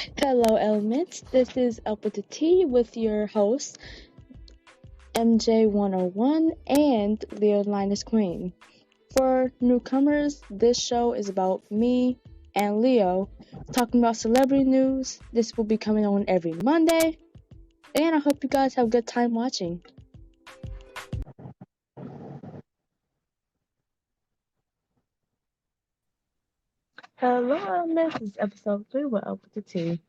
Hello, Elements. This is Up with the T with your host, MJ101 and Leo Linus Queen. For newcomers, this show is about me and Leo talking about celebrity news. This will be coming on every Monday, and I hope you guys have a good time watching. Hello, Elements. This is episode 3 with Up with the T.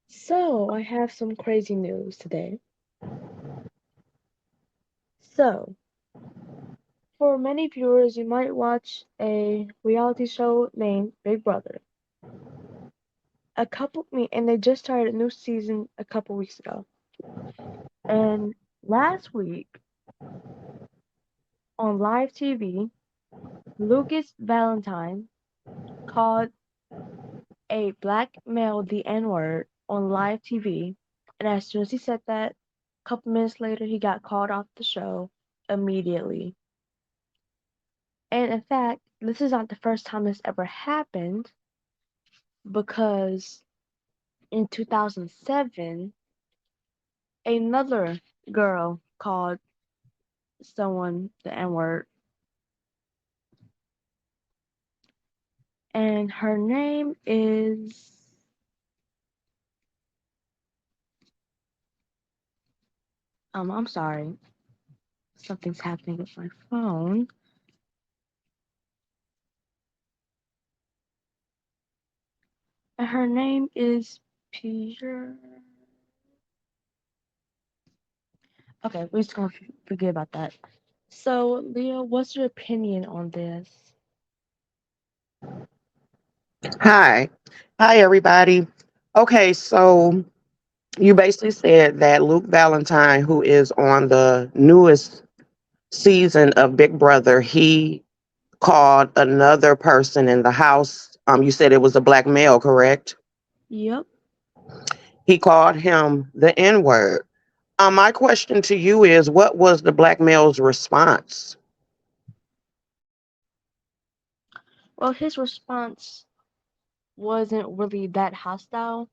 So, I have some crazy news today. So, for many viewers, you might watch a reality show named Big Brother. And they just started a new season a couple weeks ago. And last week on live TV, Lucas Valentine called a black male the N-word on live TV. And as soon as he said that, a couple minutes later, he got called off the show immediately. And in fact, this is not the first time this ever happened because in 2007, another girl called someone the N word, and her name is. I'm sorry. Something's happening with my phone. And her name is Peter. Okay, we're just gonna forget about that. So, Leo, what's your opinion on this? Hi. Hi, everybody. Okay, so you basically said that Luke Valentine, who is on the newest season of Big Brother, he called another person in the house. You said it was a black male, correct? Yep. He called him the N word. My question to you is what was the black male's response? Well, his response wasn't really that hostile.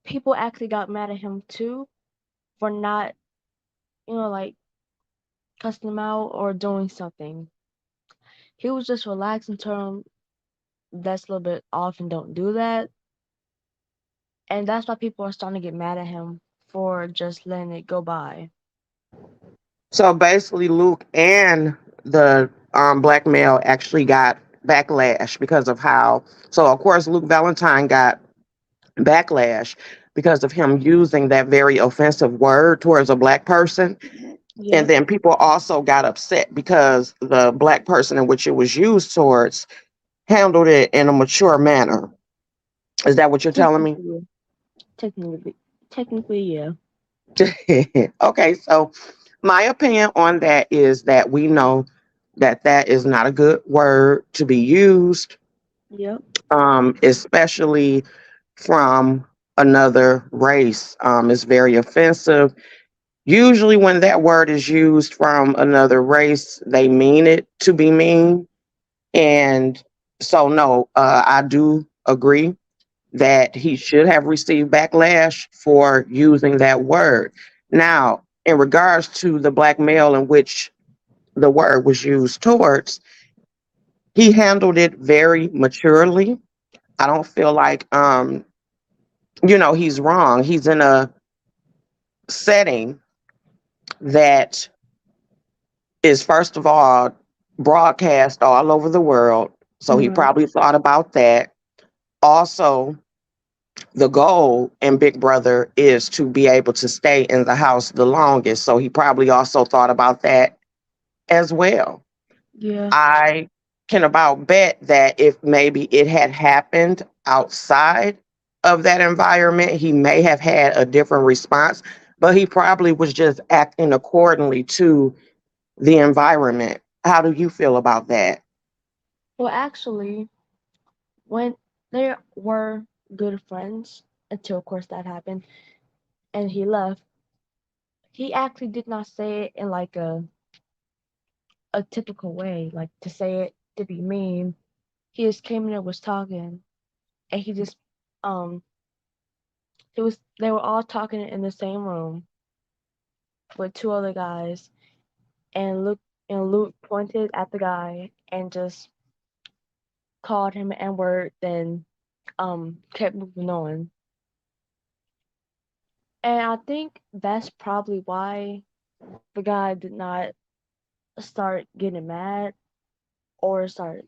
People actually got mad at him too for not, like cussing him out or doing something. He was just relaxed and told him that's a little bit off and don't do that. And that's why people are starting to get mad at him for just letting it go by. So basically, Luke and the black male actually got backlash because of how. So, of course, Luke Valentine got backlash because of him using that very offensive word towards a black person. And Yep. then people also got upset because the black person in which it was used towards handled it in a mature manner. Is that what you're telling me? Technically, technically, technically, yeah. Okay, so my opinion on that is that we know that that is not a good word to be used, Yep. especially from another race. It's very offensive. Usually, when that word is used from another race, they mean it to be mean. And so, no, I do agree that he should have received backlash for using that word. Now, in regards to the black male in which the word was used towards, he handled it very maturely. I don't feel like he's wrong. He's in a setting that is first of all broadcast all over the world. So he Right. probably thought about that. Also, the goal in Big Brother is to be able to stay in the house the longest. So he probably also thought about that as well. Yeah. I can about bet that if maybe it had happened outside of that environment, he may have had a different response, but he probably was just acting accordingly to the environment. How do you feel about that? Well, actually, when they were good friends, until of course that happened, and he left, he actually did not say it in like a typical way, like to say it to be mean. He just came in and was talking, and he just um they were all talking in the same room with two other guys, and Luke pointed at the guy and just called him an N-word, then kept moving on. And I think that's probably why the guy did not start getting mad or start,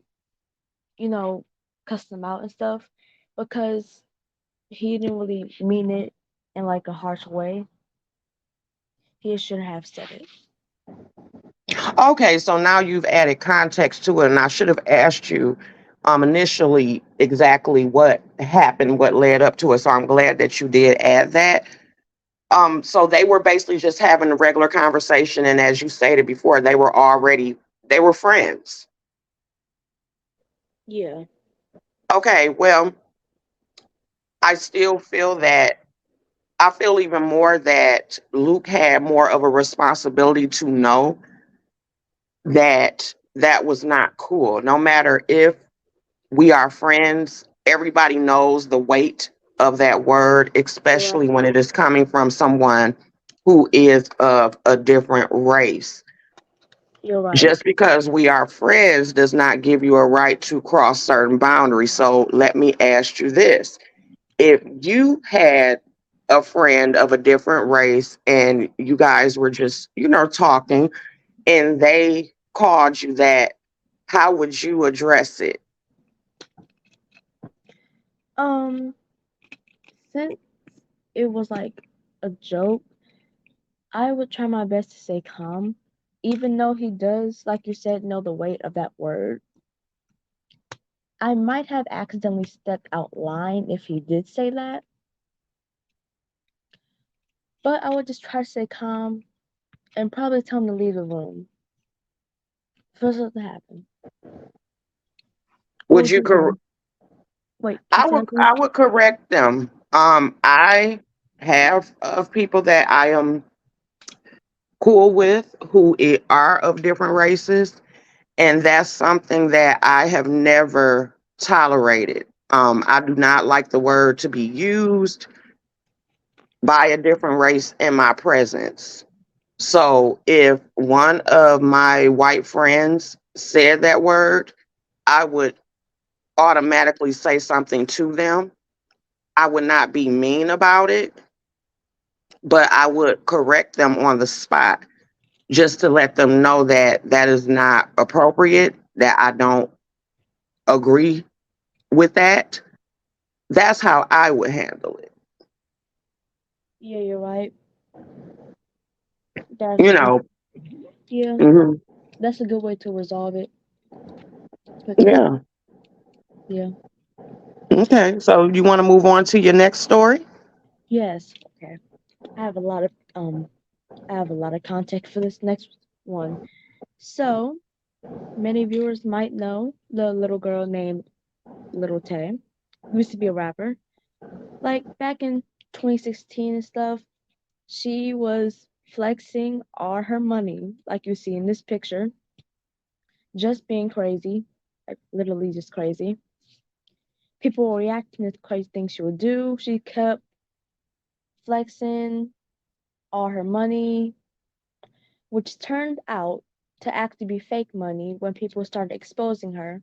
you know, cussing him out and stuff, because he didn't really mean it in like a harsh way. He shouldn't have said it. Okay, so now you've added context to it, and I should have asked you initially exactly what happened, what led up to it. So I'm glad that you did add that. So they were basically just having a regular conversation, and as you stated before, they were friends. Yeah. Okay, well, I still feel that I feel even more that Luke had more of a responsibility to know that that was not cool. No matter if we are friends, everybody knows the weight of that word, You're especially right. when it is coming from someone who is of a different race. You're right. Just because we are friends does not give you a right to cross certain boundaries. So let me ask you this. If you had a friend of a different race and you guys were just, talking and they called you that, how would you address it? Um, since it was like a joke, I would try my best to stay calm, even though he does, like you said, know the weight of that word. I might have accidentally stepped out line if he did say that, but I would just try to stay calm and probably tell him to leave the room for something to happen. What Would would you you do? cor- Wait, keep saying please. I would correct them. I have of people that I am cool with who are of different races, and that's something that I have never tolerated. I do not like the word to be used by a different race in my presence. So if one of my white friends said that word, I would automatically say something to them. I would not be mean about it, but I would correct them on the spot just to let them know that that is not appropriate, that I don't agree with that. That's how I would handle it. Yeah, you're right. That's You a good. know, Yeah, mhm, that's a good way to resolve it quickly. yeah. Yeah. Okay, so you want to move on to your next story? Yes. Okay. I have a lot of I have a lot of context for this next one. So many viewers might know the little girl named Little Tay. Used to be a rapper. Like back in 2016 and stuff, she was flexing all her money, like you see in this picture, just being crazy, like literally just crazy. People were reacting to crazy things she would do. She kept flexing all her money, which turned out to actually be fake money when people started exposing her.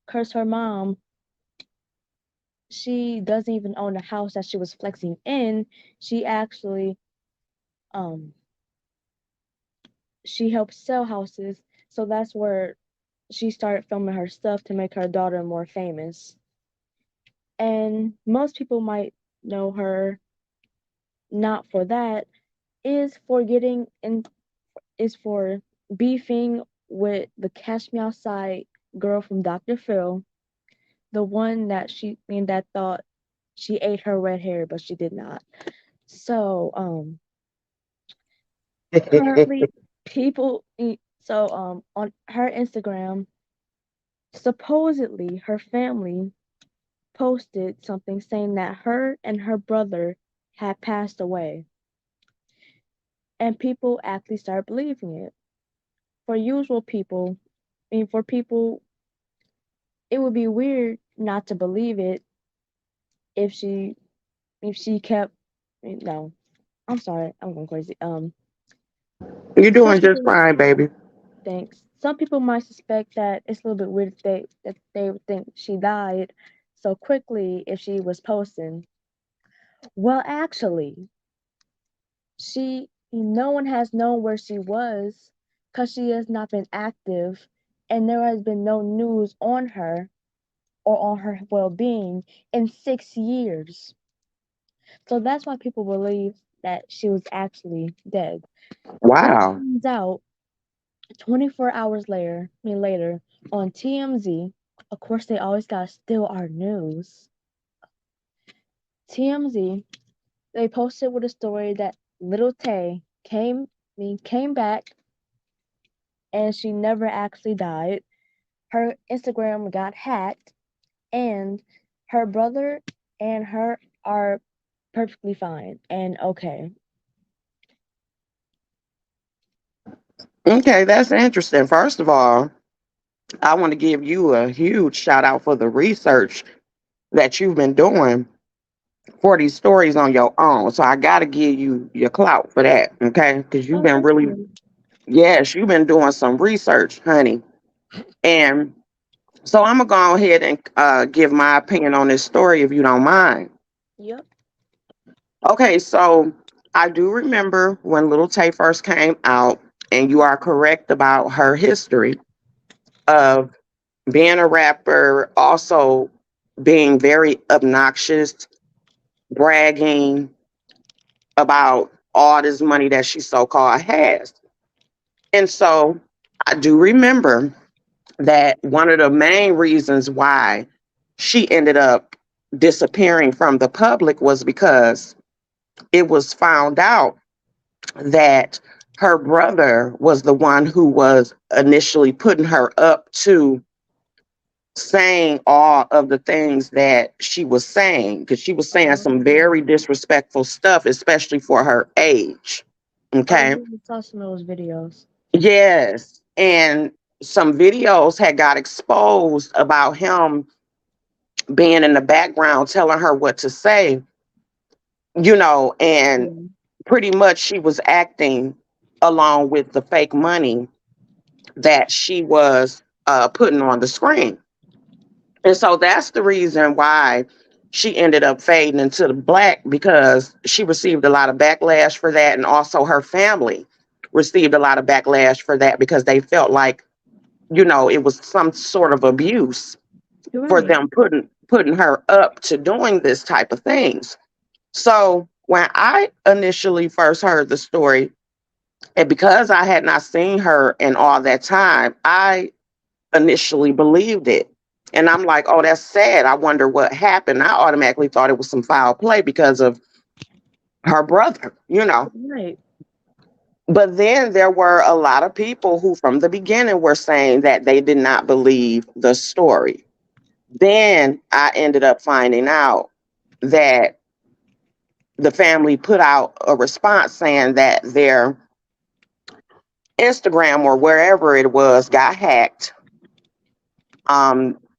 Curse her mom, she doesn't even own the house that she was flexing in. She actually um she helped sell houses, so that's where she started filming her stuff to make her daughter more famous. And most people might know her not for that, is for getting in is for beefing with the Cash Me Outside girl from Dr. Phil, the one that she and that thought she ate her red hair, but she did not. So currently on her Instagram, supposedly her family posted something saying that her and her brother had passed away, and people actually started believing it. For usual people, for people, it would be weird not to believe it if she if she kept no, I'm sorry, I'm going crazy. You're Some doing just people fine, baby. think some people might suspect that it's a little bit weird that they would think she died so quickly if she was posting. Well, actually, she no one has known where she was because she has not been active, and there has been no news on her or on her well-being in 6 years. So that's why people believe that she was actually dead. But it Wow. turns out 24 hours later on TMZ, of course they always gotta steal our news. TMZ, they posted with a story that little Tay came back and she never actually died. Her Instagram got hacked and her brother and her are perfectly fine and okay. Okay, that's interesting. First of all, I want to give you a huge shout out for the research that you've been doing for these stories on your own. So I got to give you your clout for that, okay? Because you've Oh, been thank really, you. yes, you've been doing some research, honey. And so I'm going to go ahead and give my opinion on this story if you don't mind. Yep. Okay, so I do remember when Little Tay first came out, and you are correct about her history of being a rapper, also being very obnoxious, bragging about all this money that she so called has. And so I do remember that one of the main reasons why she ended up disappearing from the public was because it was found out that her brother was the one who was initially putting her up to saying all of the things that she was saying, because she was saying some Oh, very disrespectful stuff, especially for her age. oh Okay. yeah, I saw some of those videos. Yes. And some videos had got exposed about him being in the background telling her what to say, and Yeah. pretty much she was acting along with the fake money that she was putting on the screen. And so that's the reason why she ended up fading into the black, because she received a lot of backlash for that. And also her family received a lot of backlash for that because they felt like, it was some sort of abuse You're for right. them putting her up to doing this type of things. So when I initially first heard the story, and because I had not seen her in all that time, I initially believed it. And I'm like, oh, that's sad. I wonder what happened. I automatically thought it was some foul play because of her brother. Right. But then there were a lot of people who, from the beginning, were saying that they did not believe the story. Then I ended up finding out that the family put out a response saying that their Instagram or wherever it was got hacked.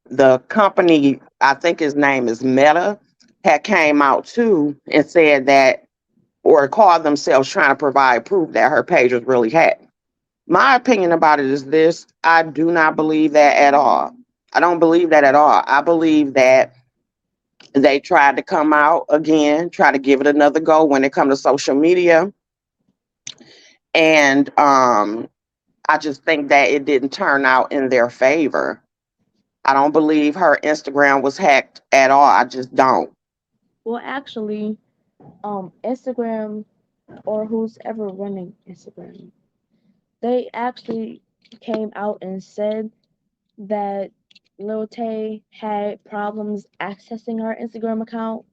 The company, I think his name is Meta, had came out too and said that, or called themselves trying to provide proof that her page was really hacked. My opinion about it is this: I do not believe that at all. I don't believe that at all. I believe that they tried to come out again, try to give it another go when it comes to social media. And I just think that it didn't turn out in their favor. I don't believe her Instagram was hacked at all. I just don't. Well, actually, Instagram or who's ever running Instagram, they actually came out and said that Lil Tay had problems accessing her Instagram account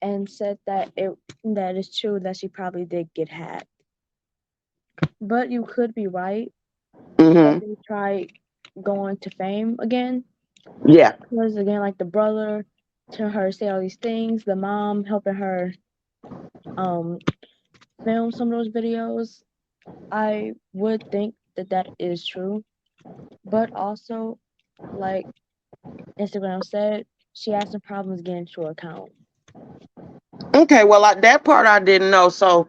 and said that it's true that she probably did get hacked. But you could be right that Hmm. they tried going to fame again. Yeah. Because again, like the brother to her say all these things, the mom helping her um film some of those videos. I would think that that is true, but also like Instagram said, she had some problems getting to her account. Okay, well, that part I didn't know. So,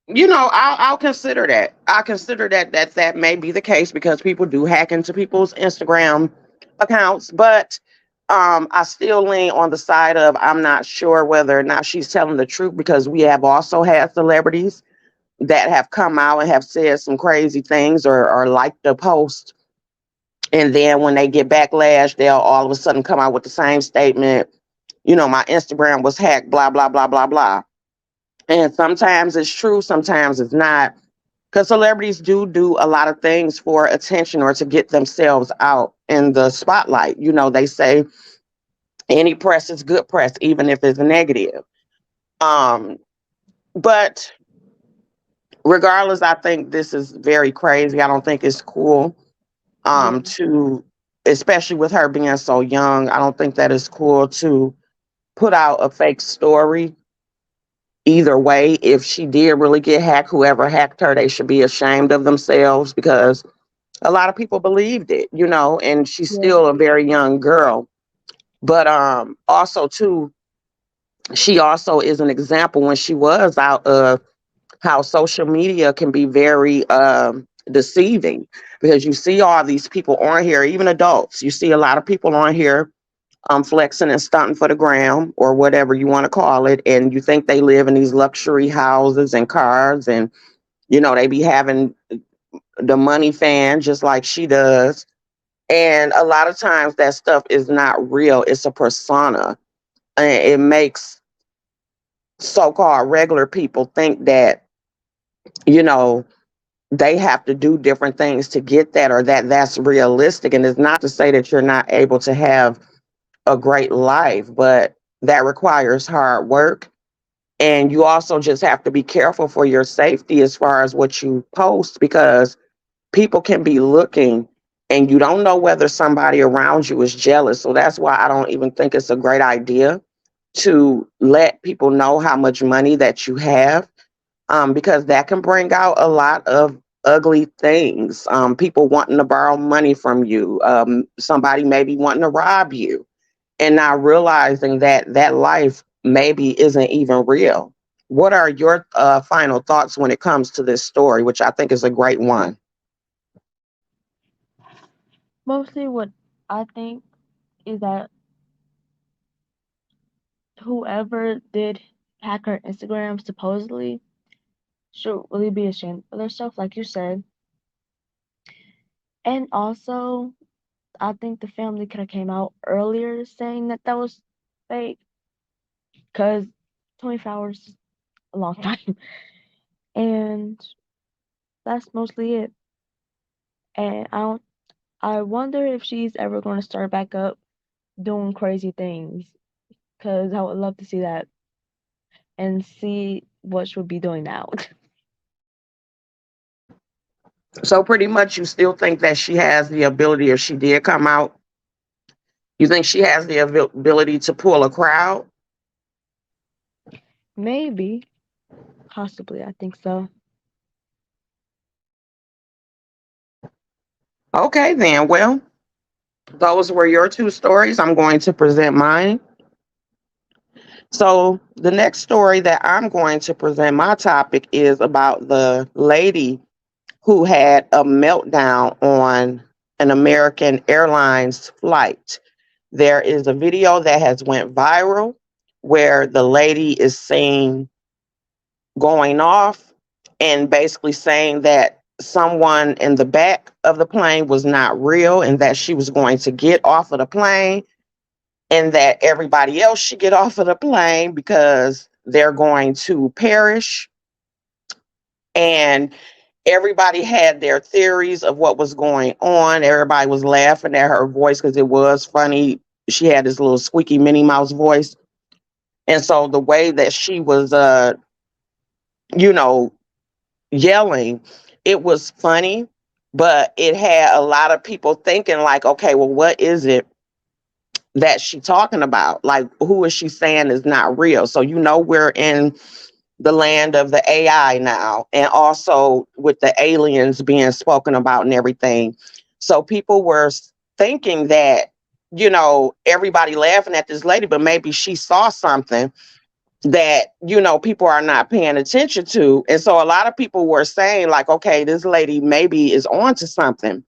I'll consider that. I consider that may be the case because people do hack into people's Instagram accounts, but I still lean on the side of I'm not sure whether or not she's telling the truth because we have also had celebrities that have come out and have said some crazy things or liked the post, and then when they get backlash, they'll all of a sudden come out with the same statement. My Instagram was hacked, blah blah blah blah blah. And sometimes it's true, sometimes it's not. Because celebrities do a lot of things for attention or to get themselves out in the spotlight. They say any press is good press, even if it's negative. Um, but regardless, I think this is very crazy. I don't think it's cool. Yeah, To Especially with her being so young, I don't think that is cool to put out a fake story. Either way, if she did really get hacked, whoever hacked her, they should be ashamed of themselves because a lot of people believed it, and she's yeah, still a very young girl. But also too, she also is an example when she was out of how social media can be very deceiving because you see all these people on here, even adults. You see a lot of people on here flexing and stunting for the gram or whatever you want to call it, and you think they live in these luxury houses and cars, and they be having the money fan just like she does. And a lot of times that stuff is not real. It's a persona. And it makes so-called regular people think that, you know, they have to do different things to get that or that's realistic. And it's not to say that you're not able to have a great life, but that requires hard work. And you also just have to be careful for your safety as far as what you post because people can be looking and you don't know whether somebody around you is jealous. So that's why I don't even think it's a great idea to let people know how much money that you have, because that can bring out a lot of ugly things. People wanting to borrow money from you, somebody maybe wanting to rob you, and not realizing that that life maybe isn't even real. What are your final thoughts when it comes to this story, which I think is a great one? mostly what I think is that whoever did hack her Instagram supposedly should really be ashamed of their stuff, like you said. And also, I think the family could have came out earlier saying that that was fake, because 24 hours is a long time. And that's mostly it. And I wonder if she's ever going to start back up doing crazy things, because I would love to see that and see what she would be doing now. So pretty much you still think that she has the ability, if she did come out, you think she has the ability to pull a crowd? Maybe, possibly, I think so. Okay, then. Well, those were your two stories. I'm going to present mine. So the next story that I'm going to present, my topic is about the lady who had a meltdown on an American Airlines flight. There is a video that has went viral where the lady is seen going off and basically saying that someone in the back of the plane was not real and that she was going to get off of the plane and that everybody else should get off of the plane because they're going to perish. And everybody had their theories of what was going on. Everybody was laughing at her voice because it was funny. She had this little squeaky Minnie Mouse voice. And so the way that she was you know, yelling, it was funny, but it had a lot of people thinking like, okay, well, what is it that she talking about? Like, who is she saying is not real? So we're in the land of the AI now, and also with the aliens being spoken about and everything. So people were thinking that. everybody laughing at this lady, but maybe she saw something that, people are not paying attention to. And so a lot of people were saying, like, okay, this lady maybe is on to something.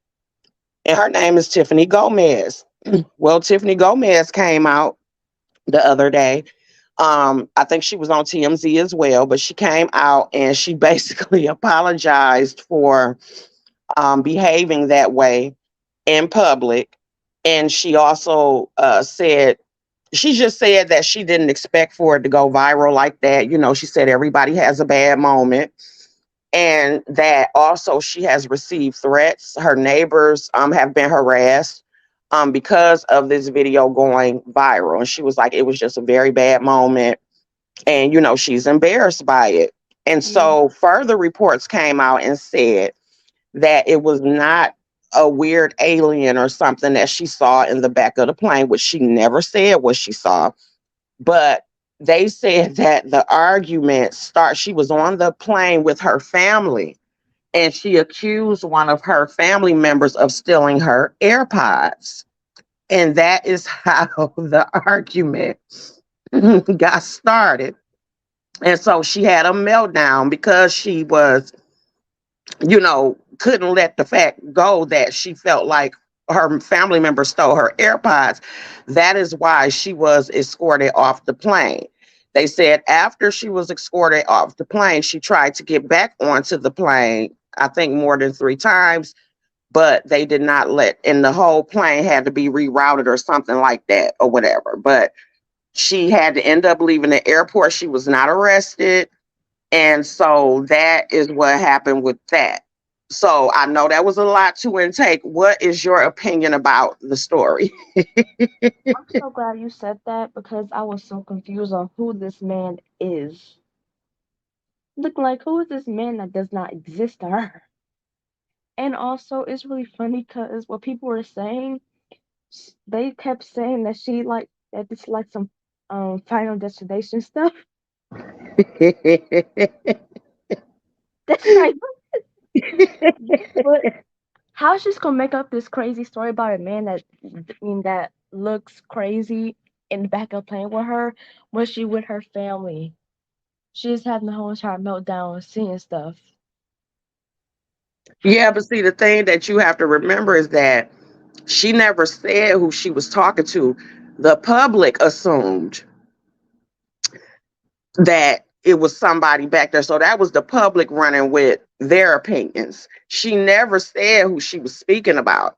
And her name is Tiffany Gomez. Well, Tiffany Gomez came out the other day. I think she was on TMZ as well, but she came out and she basically apologized for behaving that way in public. And she also she just said that she didn't expect for it to go viral like that. She said everybody has a bad moment. And that also she has received threats. Her neighbors have been harassed because of this video going viral. And she was like, it was just a very bad moment. And, she's embarrassed by it. And Yeah. so further reports came out and said that it was not a weird alien or something that she saw in the back of the plane, which she never said what she saw. But they said that the she was on the plane with her family and she accused one of her family members of stealing her AirPods. And that is how the argument got started. And so she had a meltdown because she was, couldn't let the fact go that she felt like her family member stole her AirPods. That is why she was escorted off the plane. They said after she was escorted off the plane, she tried to get back onto the plane, I think more than 3 times, but they did not and the whole plane had to be rerouted or something like that or whatever. But she had to end up leaving the airport. She was not arrested. And so that is what happened with that. So I know that was a lot to intake. What is your opinion about the story? I'm so glad you said that because I was so confused on who this man is. Look, like, who is this man that does not exist to her? And also, it's really funny because what people were saying, they kept saying that that it's like some Final Destination stuff. That's right. But how she's gonna make up this crazy story about a man that looks crazy in the back of a plane with her when she with her family? She's having the whole entire meltdown seeing stuff. Yeah, but see, the thing that you have to remember is that she never said who she was talking to. The public assumed that it was somebody back there. So that was the public running with their opinions. She never said who she was speaking about.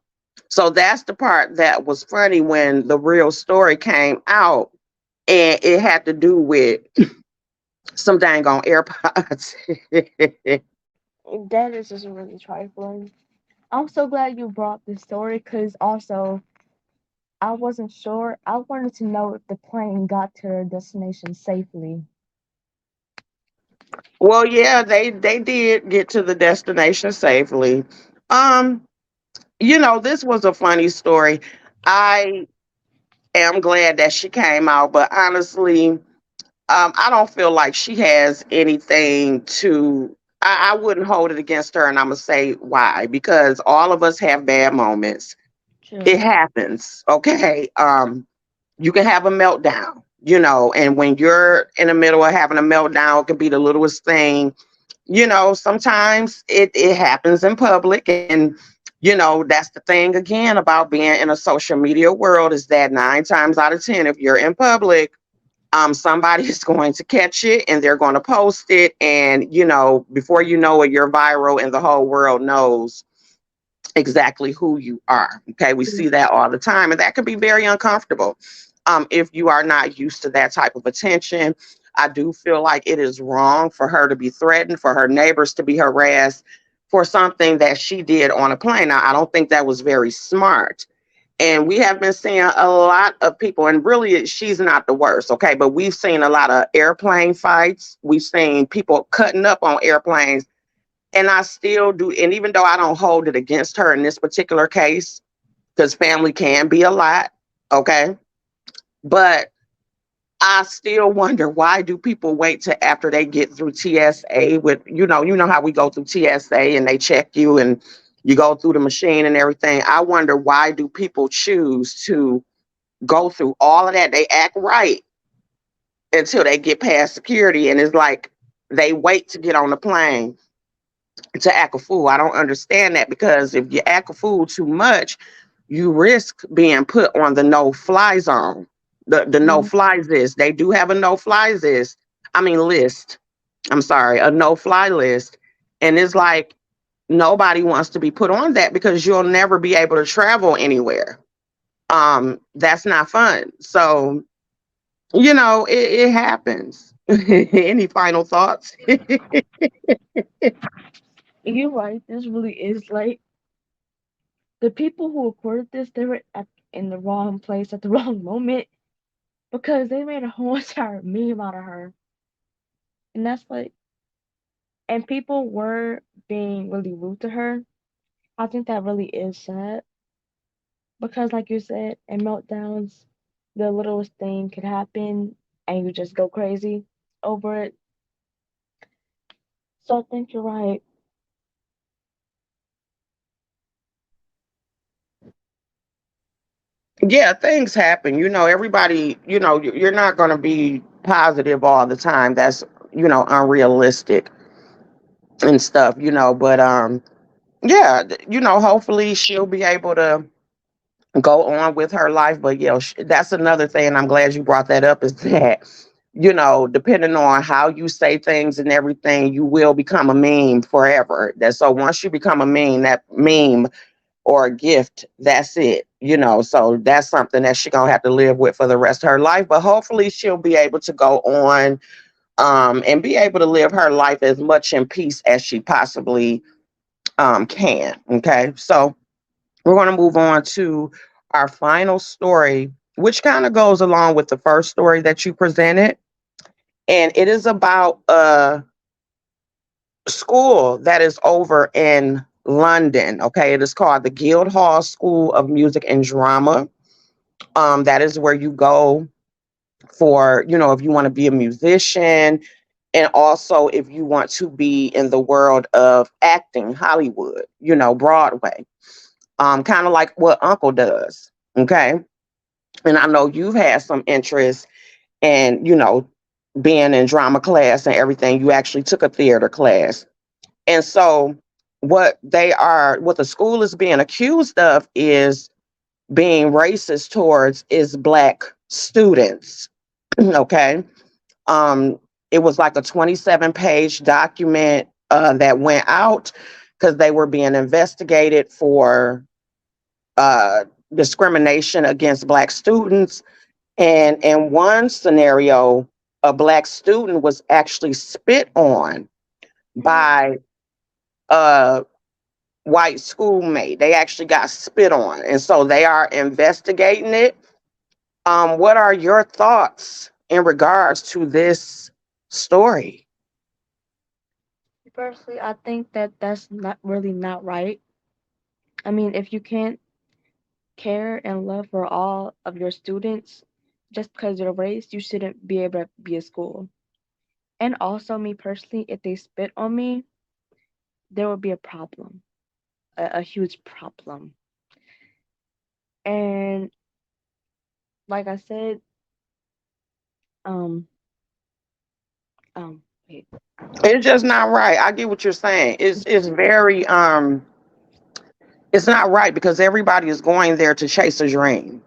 So that's the part that was funny when the real story came out and it had to do with some dang on AirPods. That is just really trifling. I'm so glad you brought this story because also I wasn't sure. I wanted to know if the plane got to their destination safely. Well, yeah, they did get to the destination safely. Um, this was a funny story. I am glad that she came out, but honestly, I don't feel like she has anything to. I wouldn't hold it against her, and I'm gonna say why. Because all of us have bad moments. It True. happens, okay? You can have a meltdown, and when you're in the middle of having a meltdown, it could be the littlest thing. Sometimes it happens in public, and that's the thing again about being in a social media world is that 9 times out of 10, if you're in public, somebody is going to catch it and they're going to post it, and before you know it, you're viral and the whole world knows exactly who you are. Okay, we see that all the time, and that can be very uncomfortable if you are not used to that type of attention. I do feel like it is wrong for her to be threatened, for her neighbors to be harassed for something that she did on a plane. Now, I don't think that was very smart. And we have been seeing a lot of people, and really, she's not the worst, okay? But we've seen a lot of airplane fights. We've seen people cutting up on airplanes. And I still do. And even though I don't hold it against her in this particular case, because family can be a lot, okay? But I still wonder, why do people wait till after they get through TSA with, how we go through TSA and they check you and you go through the machine and everything. I wonder, why do people choose to go through all of that. They act right until they get past security, and it's like they wait to get on the plane to act a fool. I don't understand that, because if you act a fool too much, you risk being put on the no fly zone. The no Mm, fly list. They do have a no fly list. I mean list. I'm sorry, a no fly list. And it's like nobody wants to be put on that, because you'll never be able to travel anywhere. That's not fun. So, it happens. Any final thoughts? you're right. This really is like the people who recorded this. They were in the wrong place at the wrong moment because they made a whole entire meme out of her, and that's like, and people were being really rude to her. I think that really is sad because, like you said, in meltdowns, the littlest thing could happen and you just go crazy over it. So I think you're right. Yeah, things happen. Everybody, you're not going to be positive all the time. That's, unrealistic and stuff, but yeah, hopefully she'll be able to go on with her life. But yeah, that's another thing. I'm glad you brought that up, is that, depending on how you say things and everything, you will become a meme forever. That so once you become a meme, that meme or a gift, that's it. So that's something that she's gonna have to live with for the rest of her life. But hopefully she'll be able to go on, and be able to live her life as much in peace as she possibly can. Okay. So we're gonna move on to our final story, which kind of goes along with the first story that you presented. And it is about a school that is over in London. Okay. It is called the Guildhall School of Music and Drama. That is where you go for, if you want to be a musician, and also if you want to be in the world of acting, Hollywood, Broadway, kind of like what Uncle does. Okay. And I know you've had some interest in, being in drama class and everything. You actually took a theater class. And so what the school is being accused of is being racist towards is black students. Okay. Um, it was like a 27-page document that went out because they were being investigated for uh, discrimination against black students. And in one scenario, a black student was actually spit on Mm. by a white schoolmate. They actually got spit on. And so they are investigating it. What are your thoughts in regards to this story? Personally, I think that that's not really not right. I mean, if you can't care and love for all of your students just because of their race, you shouldn't be able to be a school. And also, me personally, if they spit on me, there would be a problem, a huge problem. And like I said, um, wait, It's just not right. I get what you're saying. It's very it's not right, because everybody is going there to chase a dream.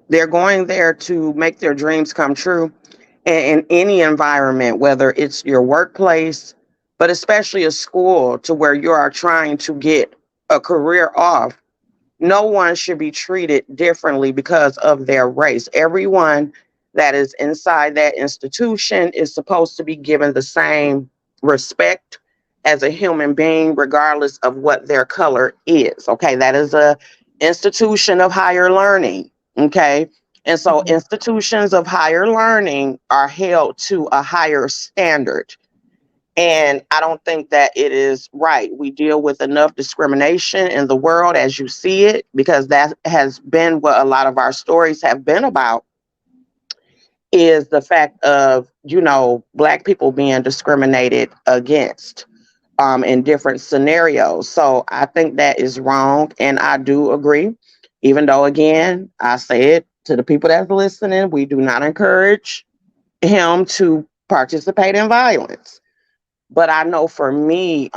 They're going there to make their dreams come true in any environment, whether it's your workplace, but especially a school to where you are trying to get a career off. No one should be treated differently because of their race. Everyone that is inside that institution is supposed to be given the same respect as a human being, regardless of what their color is. Okay, that is a institution of higher learning. Okay. And so mhm. institutions of higher learning are held to a higher standard. And I don't think that it is right. We deal with enough discrimination in the world as you see it, because that has been what a lot of our stories have been about, is the fact of, black people being discriminated against in different scenarios. So I think that is wrong. And I do agree, even though, again, I say it, To the people that's listening, we do not encourage him to participate in violence. But I know for me,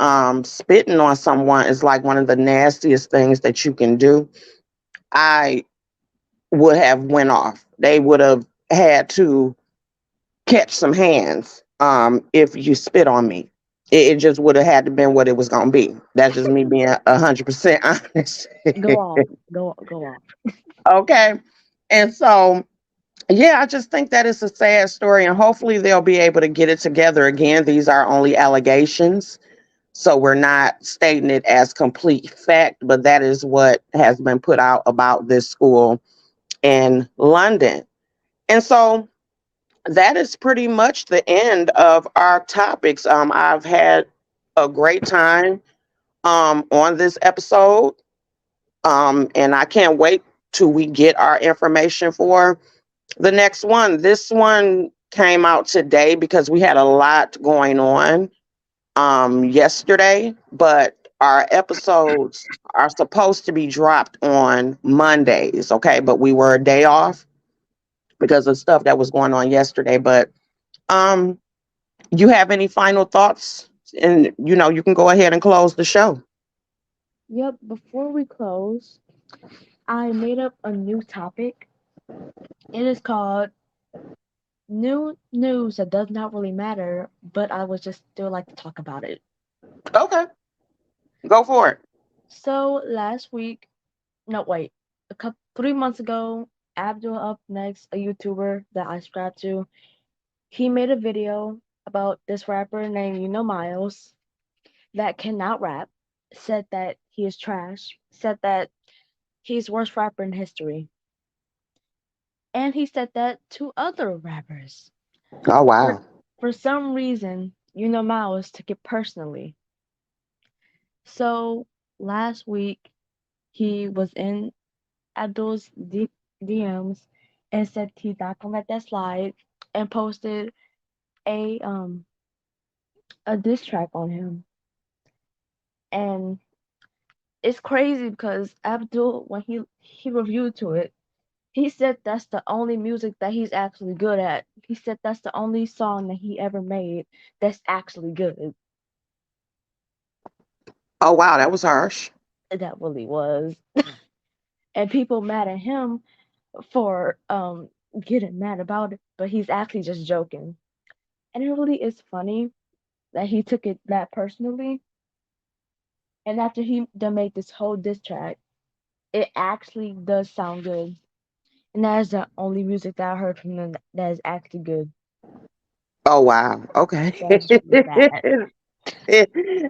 spitting on someone is like one of the nastiest things that you can do. I would have went off. They would have had to catch some hands if you spit on me. It just would have had to been what it was gonna be. That's just me being 100% honest. Go off. Go off. Okay. And so yeah, I just think that it's a sad story, and hopefully they'll be able to get it together again. These are only allegations. So we're not stating it as complete fact, but that is what has been put out about this school in London. And so that is pretty much the end of our topics. I've had a great time on this episode, and I can't wait till we get our information for the next one. This one came out today because we had a lot going on yesterday, but our episodes are supposed to be dropped on Mondays, okay? But we were a day off because of stuff that was going on yesterday. But um you have any final thoughts? And you can go ahead and close the show. Yep, before we close, I made up a new topic. It is called New News That Does Not Really Matter, but I would just still like to talk about it. Okay, go for it. So last week, no wait, a couple 3 months ago, Abdul Up Next, a YouTuber that I subscribe to, he made a video about this rapper named Miles that cannot rap, said that he is trash, said that he's worst rapper in history. And he said that to other rappers. Oh For wow. for some reason, Miles took it personally. So last week he was in Abdul's DMs and said he's not gonna let that slide and posted a um a diss track on him. And it's crazy because Abdul, when he reviewed to it, he said that's the only music that he's actually good at. He said that's the only song that he ever made that's actually good. Oh wow, that was harsh. That really was. And people mad at him for getting mad about it, but he's actually just joking. And it really is funny that he took it that personally. And after he done made this whole diss track, it actually does sound good. And that is the only music that I heard from them that is actually good. Oh wow. Okay. That is really sad.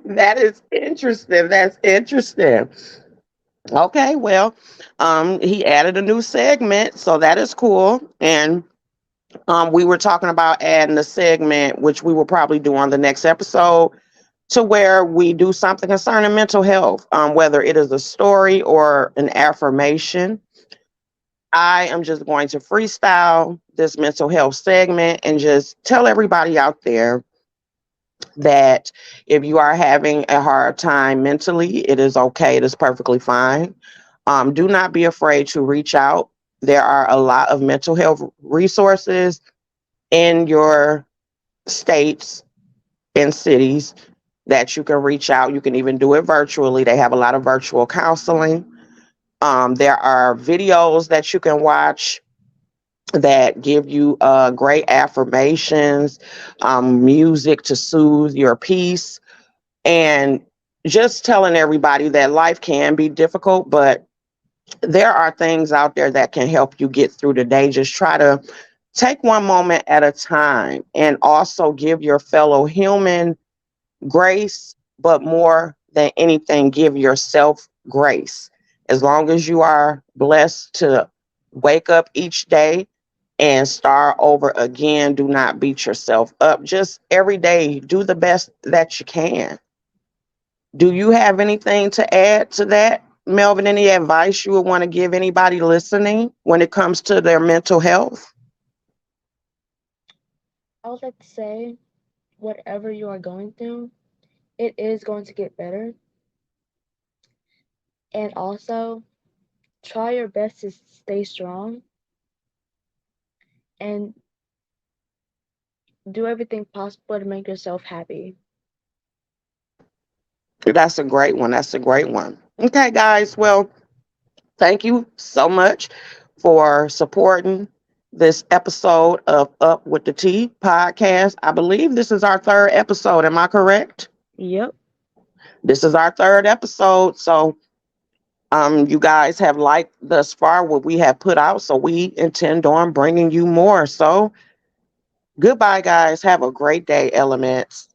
That is interesting. That's interesting. Okay, well, he added a new segment, so that is cool. And we were talking about adding a segment, which we will probably do on the next episode, to where we do something concerning mental health, whether it is a story or an affirmation. I am just going to freestyle this mental health segment and just tell everybody out there that if you are having a hard time mentally, it is okay. It is perfectly fine. Do not be afraid to reach out. There are a lot of mental health resources in your states and cities that you can reach out. You can even do it virtually. They have a lot of virtual counseling. There are videos that you can watch that give you great affirmations, music to soothe your peace, and just telling everybody that life can be difficult, but there are things out there that can help you get through the day. Just try to take one moment at a time and also give your fellow human grace, but more than anything, give yourself grace. As long as you are blessed to wake up each day and start over again, do not beat yourself up. Just every day, do the best that you can. Do you have anything to add to that, Melvin? Any advice you would want to give anybody listening when it comes to their mental health? I would like to say, whatever you are going through, it is going to get better. And also, try your best to stay strong and do everything possible to make yourself happy. That's a great one. That's a great one. Okay, guys. Well, thank you so much for supporting this episode of Up with the T podcast. I believe this is our third episode. Am I correct? Yep. This is our third episode. So you guys have liked thus far what we have put out. So we intend on bringing you more. So goodbye, guys. Have a great day, Elements.